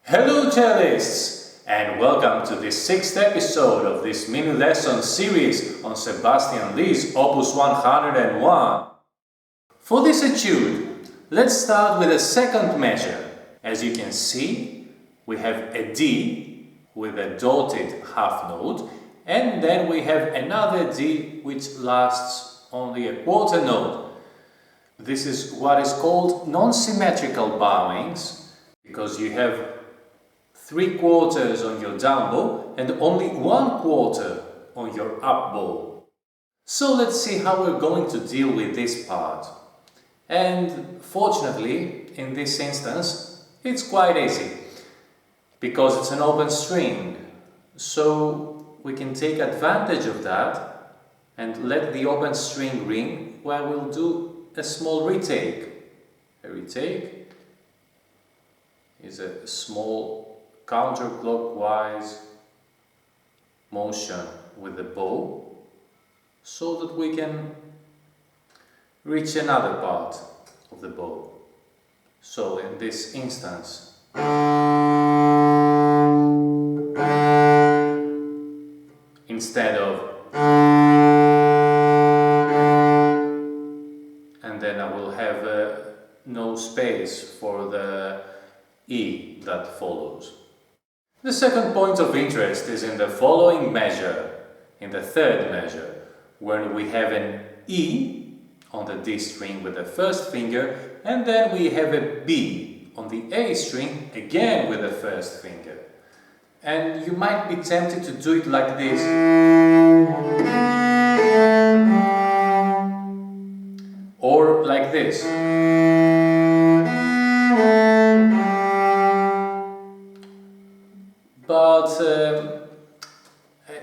Hello cellists, and welcome to the 6th episode of this mini lesson series on Sebastian Lee's Opus 101. For this etude, let's start with the second measure. As you can see, we have a D with a dotted half note, and then we have another D which lasts only a quarter note. This is what is called non-symmetrical bowings, because you have 3/4 on your down bow and only 1/4 on your up bow. So let's see how we're going to deal with this part. And fortunately, in this instance, it's quite easy, because it's an open string. So we can take advantage of that and let the open string ring, where we'll do a small retake. A retake is a small counterclockwise motion with the bow, so that we can reach another part of the bow. So in this instance, instead of, and then I will have no space for the E that follows. The second point of interest is in the following measure, in the third measure, where we have an E on the D string with the first finger, and then we have a B on the A string, again with the first finger. And you might be tempted to do it like this, or like this. But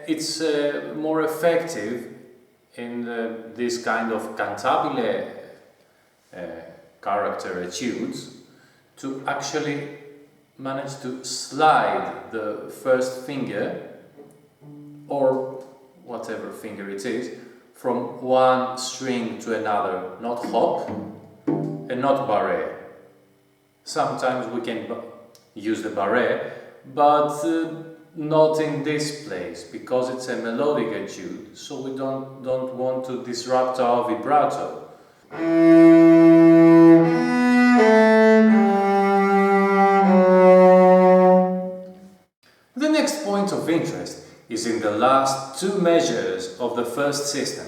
it's more effective in this kind of cantabile character etudes to actually manage to slide the first finger, or whatever finger it is, from one string to another, not hop and not barré. Sometimes we can use the barré, but not in this place, because it's a melodic etude, so we don't want to disrupt our vibrato. The next point of interest is in the last two measures of the first system.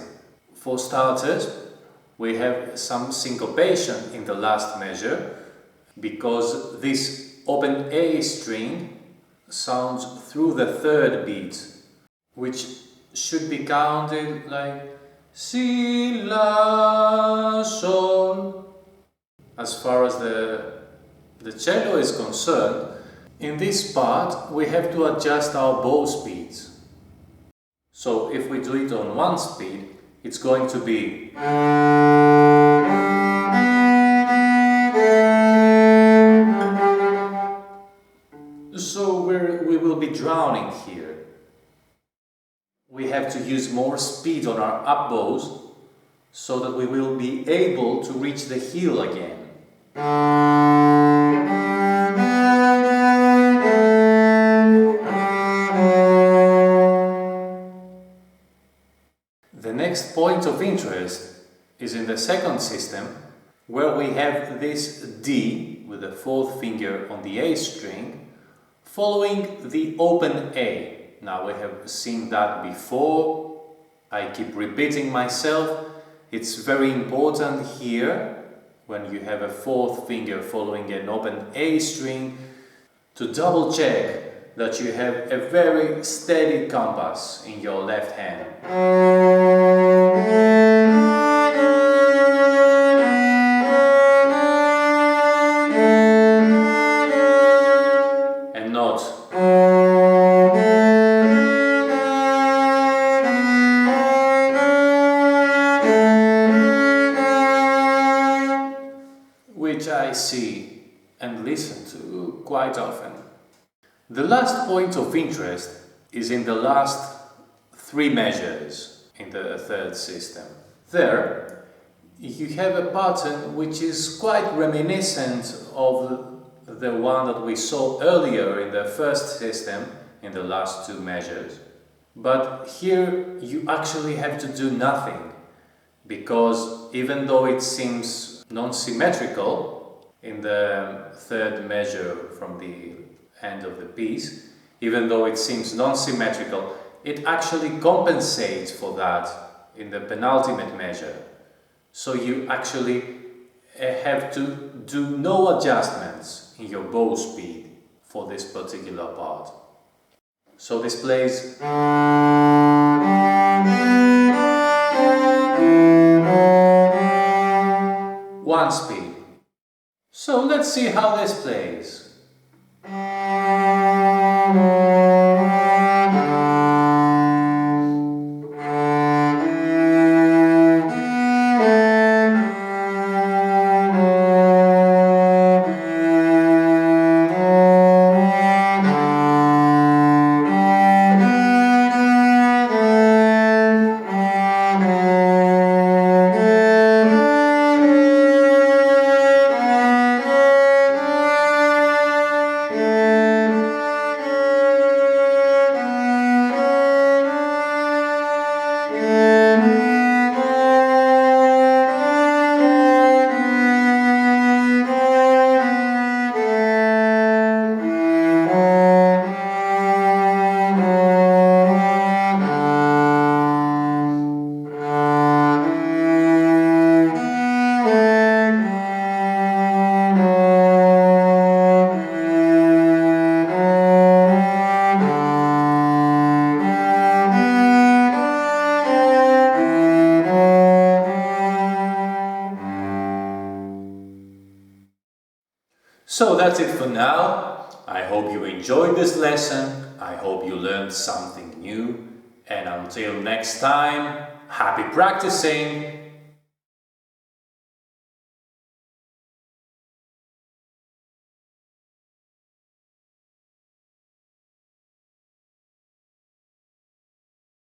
For starters, we have some syncopation in the last measure, because this open A string sounds through the third beat, which should be counted like Si, La, Sol. As far as the cello is concerned, in this part we have to adjust our bow speeds. So if we do it on one speed, it's going to be we will be drowning here. We have to use more speed on our up bows, so that we will be able to reach the heel again. The next point of interest is in the second system, where we have this D with the fourth finger on the A string, following the open A. Now we have seen that before. I keep repeating myself. It's very important here, when you have a fourth finger following an open A string, to double check that you have a very steady compass in your left hand. Which I see and listen to quite often. The last point of interest is in the last three measures in the third system. There, you have a pattern which is quite reminiscent of the one that we saw earlier in the first system, in the last two measures. But here you actually have to do nothing, because even though it seems non-symmetrical in the third measure from the end of the piece, even though it seems non-symmetrical, it actually compensates for that in the penultimate measure. So you actually have to do no adjustments in your bow speed for this particular part. So this plays one speed. So let's see how this plays. So that's it for now. I hope you enjoyed this lesson. I hope you learned something new. And until next time, happy practicing!